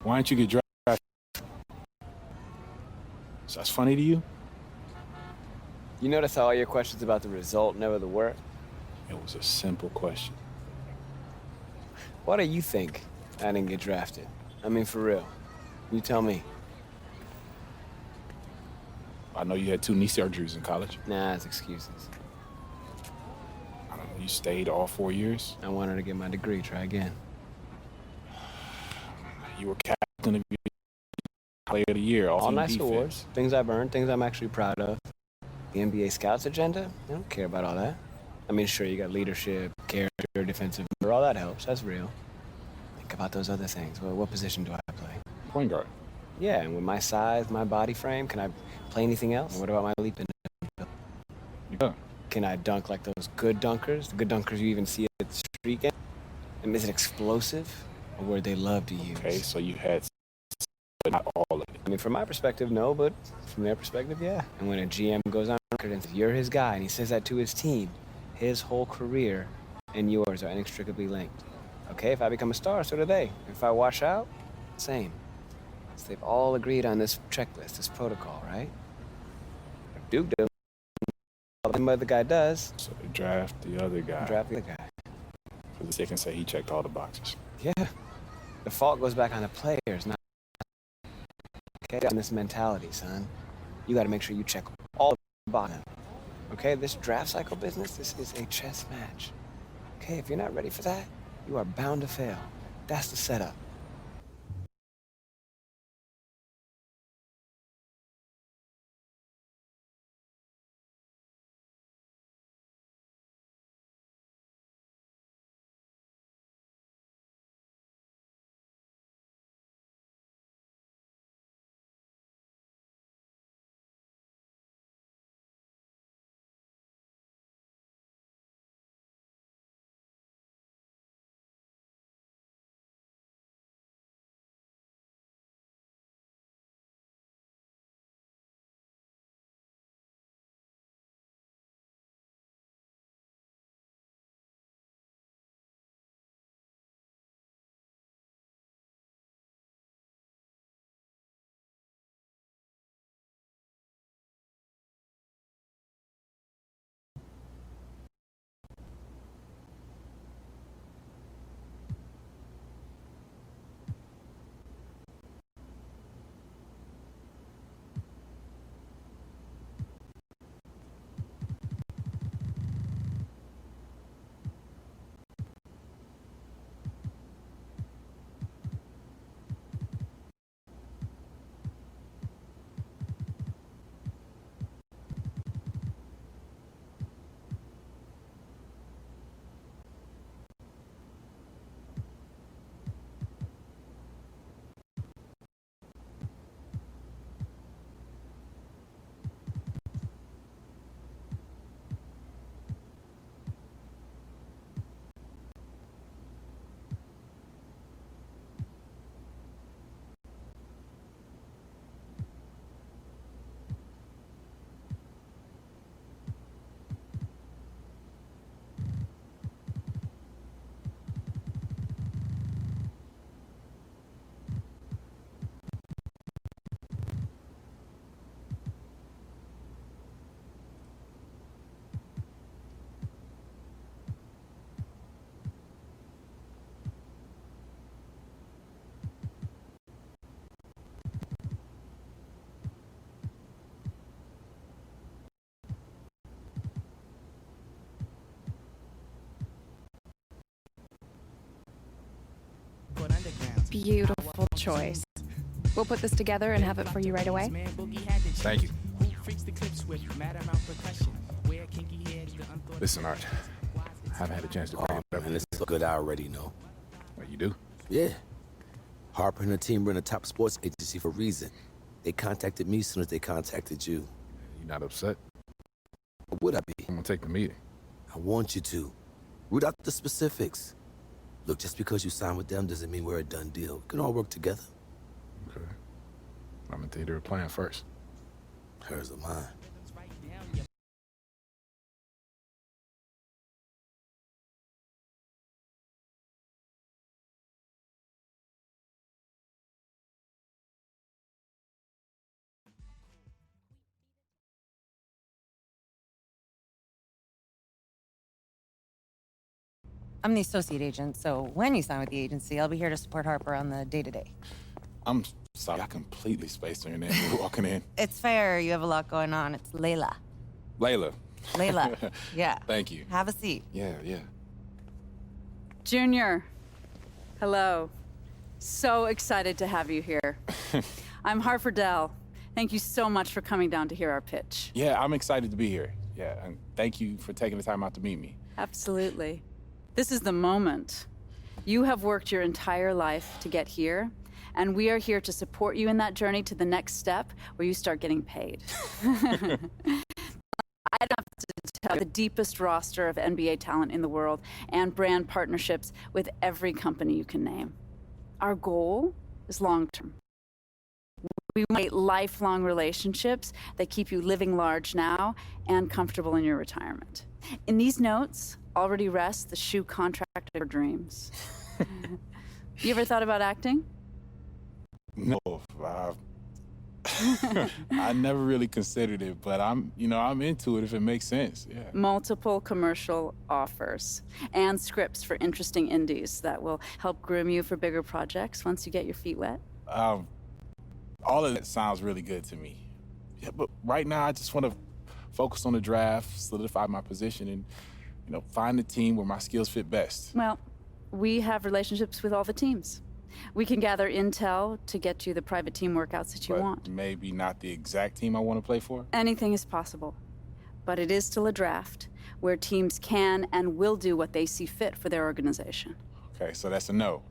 Why didn't you get drafted? So that's funny to you? You notice how all your questions about the result, never the work? It was a simple question. Why do you think I didn't get drafted? I mean, for real. You tell me. I know you had 2 knee surgeries in college. Nah, it's excuses. I don't know, you stayed all 4 years. I wanted to get my degree, try again. You were captain of your player of the year, All team nice defense. awards, things I've earned, things I'm actually proud of. The NBA scouts agenda, I don't care about all that. I mean, sure, you got leadership, character, defensive, all that helps, that's real. Think about those other things. Well, what position do I play? Point guard. Yeah, and with my size, my body frame, can I play anything else? What about my leap in? Yeah. Can I dunk like those good dunkers? The good dunkers you even see at the street game? And is it explosive? Or were they love to use? Okay, so you had, but not all of it. I mean, from my perspective, no, but from their perspective, yeah. And when a GM goes on record and says, you're his guy, and he says that to his team, his whole career and yours are inextricably linked. Okay, if I become a star, so do they. If I wash out, same. So they've all agreed on this checklist, this protocol, right? If Duke doesn't, the other guy does. So they draft the other guy. Draft the other guy. Because they can say he checked all the boxes. Yeah. The fault goes back on the players, not okay. On this mentality, son. You got to make sure you check all the boxes. Okay, this draft cycle business, this is a chess match. Okay, if you're not ready for that, you are bound to fail. That's the setup. Beautiful choice. We'll put this together and have it for you right away. Thank you. Listen, Art. I haven't had a chance to bring it up. Man, this is good. I already know. What, you do? Yeah. Harper and her team run a top sports agency for a reason. They contacted me as soon as they contacted you. You not upset? What would I be? I'm gonna take the meeting. I want you to. Root out the specifics. Look, just because you sign with them doesn't mean we're a done deal. We can all work together. Okay. I'm gonna take their plan first. Hers or mine. I'm the associate agent, so when you sign with the agency, I'll be here to support Harper on the day-to-day. I'm sorry, I completely spaced on your name when we were walking in. It's fair, you have a lot going on. It's Layla. Layla. Layla, yeah. Thank you. Have a seat. Yeah. Junior, hello. So excited to have you here. I'm Harper Dell. Thank you so much for coming down to hear our pitch. Yeah, I'm excited to be here. Yeah, and thank you for taking the time out to meet me. Absolutely. This is the moment. You have worked your entire life to get here, and we are here to support you in that journey to the next step where you start getting paid. I don't have to tell you, the deepest roster of NBA talent in the world and brand partnerships with every company you can name. Our goal is long-term. We want lifelong relationships that keep you living large now and comfortable in your retirement. In these notes already rests the shoe contract of your dreams. You ever thought about acting? No, I never really considered it, but I'm into it if it makes sense. Yeah. Multiple commercial offers and scripts for interesting indies that will help groom you for bigger projects once you get your feet wet. All of that sounds really good to me. Yeah, but right now I just want to focus on the draft, solidify my position, and find the team where my skills fit best. Well, we have relationships with all the teams. We can gather intel to get you the private team workouts that you want. Maybe not the exact team I want to play for? Anything is possible. But it is still a draft where teams can and will do what they see fit for their organization. Okay, so that's a no.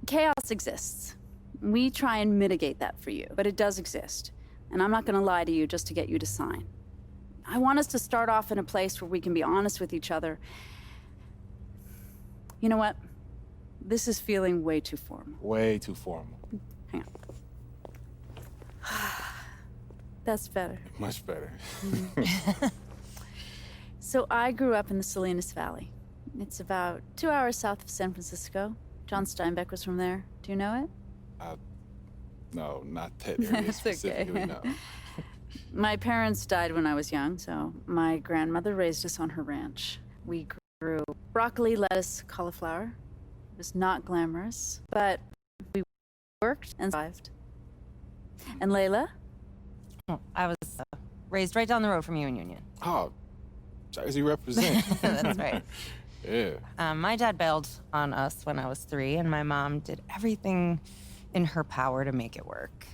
Chaos exists. We try and mitigate that for you, but it does exist. And I'm not going to lie to you just to get you to sign. I want us to start off in a place where we can be honest with each other. You know what? This is feeling way too formal. Way too formal. Hang on. That's better. Much better. So I grew up in the Salinas Valley. It's about 2 hours south of San Francisco. John Steinbeck was from there. Do you know it? No, not that area specifically, okay. no. My parents died when I was young, so my grandmother raised us on her ranch. We grew broccoli, lettuce, cauliflower. It was not glamorous, but we worked and survived. And Layla? Oh, I was raised right down the road from you in Union. Oh, Jersey represent. That's right. Yeah. My dad bailed on us when I was 3, and my mom did everything in her power to make it work.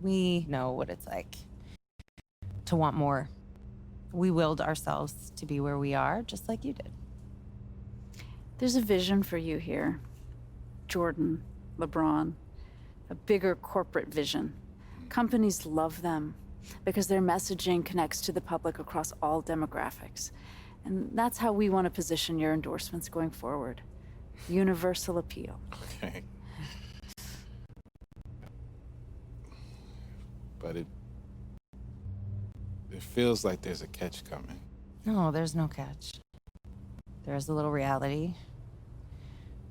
We know what it's like to want more. We willed ourselves to be where we are, just like you did. There's a vision for you here. Jordan, LeBron, a bigger corporate vision. Companies love them because their messaging connects to the public across all demographics. And that's how we want to position your endorsements going forward. Universal appeal. Okay. But it feels like there's a catch coming. No, there's no catch. There's a little reality.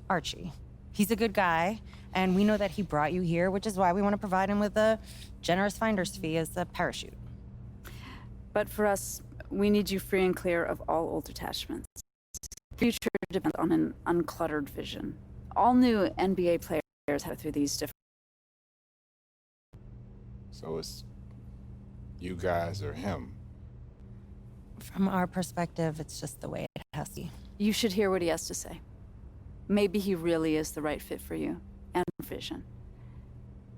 Archie. He's a good guy, and we know that he brought you here, which is why we want to provide him with a generous finder's fee as a parachute. But for us, we need you free and clear of all old attachments. Future depends on an uncluttered vision. All new NBA players have through these different... So it's you guys or him? From our perspective, it's just the way it has to be. You should hear what he has to say. Maybe he really is the right fit for you and vision.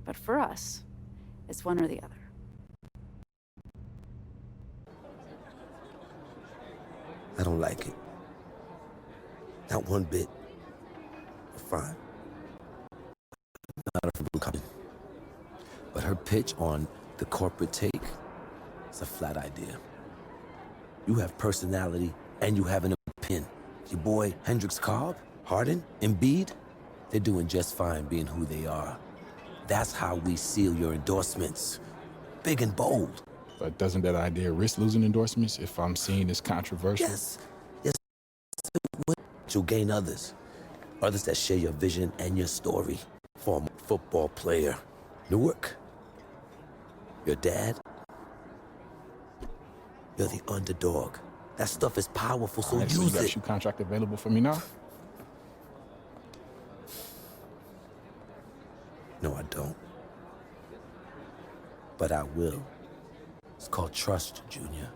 But for us, it's one or the other. I don't like it. Not one bit. Fine. Not a blue coming. But her pitch on the corporate take is a flat idea. You have personality and you have an opinion. Your boy Hendricks Cobb, Harden, Embiid, they're doing just fine being who they are. That's how we seal your endorsements. Big and bold. But doesn't that idea risk losing endorsements if I'm seen as controversial? Yes. You'll gain others. Others that share your vision and your story. Former football player. Newark. Your dad. You're the underdog. That stuff is powerful, so All right, so you use got a it. shoe contract available for me now? No, I don't. But I will. It's called trust, Junior.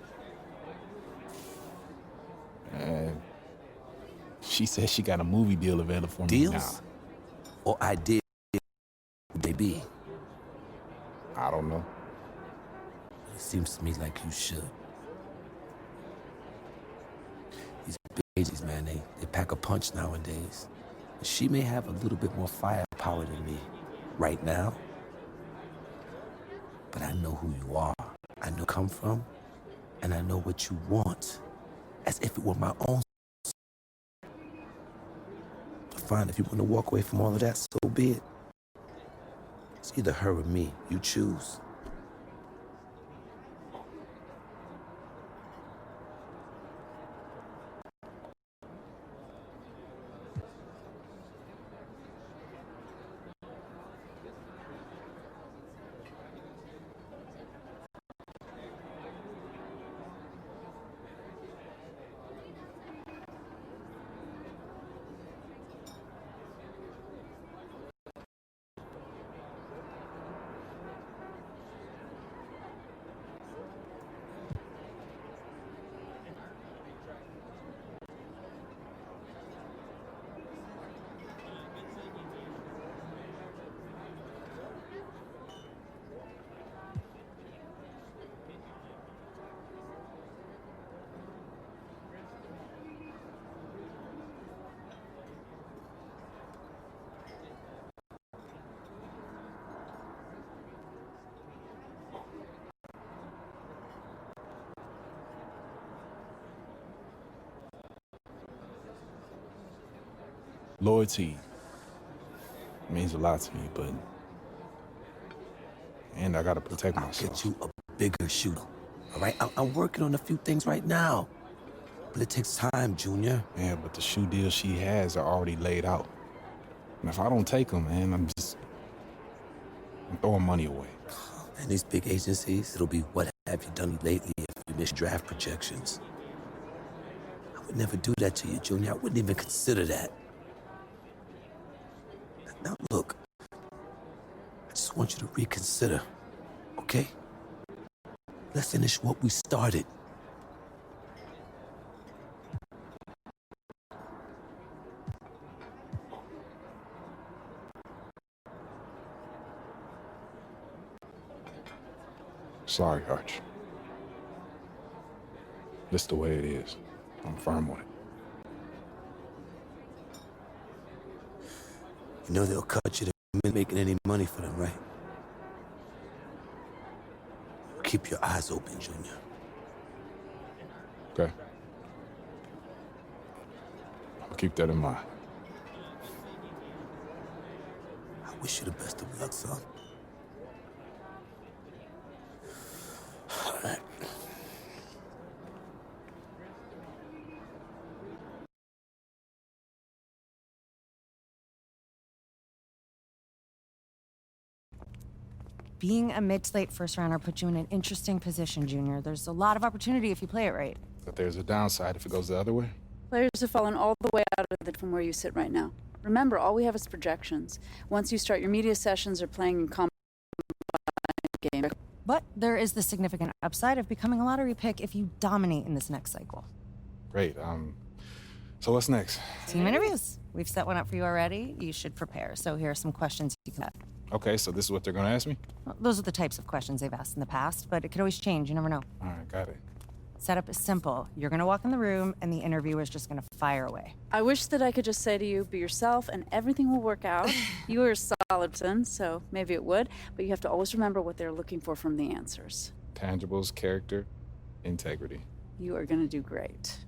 And she says she got a movie deal available for me now. Deals? Or ideas? Would they be? I don't know. It seems to me like you should. These big agencies, man, they pack a punch nowadays. She may have a little bit more firepower than me right now. But I know who you are. I know where you come from, and I know what you want. As if it were my own. Fine, if you want to walk away from all of that, so be it. It's either her or me. You choose. Loyalty means a lot to me, but... And I gotta protect I'll myself. get you a bigger shooter. All right? I'm working on a few things right now. But it takes time, Junior. Yeah, but the shoe deals she has are already laid out. And if I don't take them, man, I'm throwing money away. And these big agencies, it'll be what have you done lately if you miss draft projections. I would never do that to you, Junior. I wouldn't even consider that. Now look, I just want you to reconsider, okay? Let's finish what we started. Sorry, Arch. This the way it is. I'm firm on it. You know they'll cut you to making any money for them, right? Keep your eyes open, Junior. Okay? I'll keep that in mind. I wish you the best of luck, son. All right. Being a mid-slate first rounder puts you in an interesting position, Junior. There's a lot of opportunity if you play it right. But there's a downside if it goes the other way. Players have fallen all the way out of it from where you sit right now. Remember, all we have is projections. Once you start your media sessions or playing in combine game. But there is the significant upside of becoming a lottery pick if you dominate in this next cycle. Great. So what's next? Team interviews. We've set one up for you already. You should prepare. So here are some questions you can ask. Okay, so this is what they're gonna ask me? Well, those are the types of questions they've asked in the past, but it could always change. You never know. All right, got it. Setup is simple. You're gonna walk in the room, and the interviewer's just gonna fire away. I wish that I could just say to you, be yourself and everything will work out. You are a solid person, so maybe it would, but you have to always remember what they're looking for from the answers. Tangibles, character, integrity. You are gonna do great.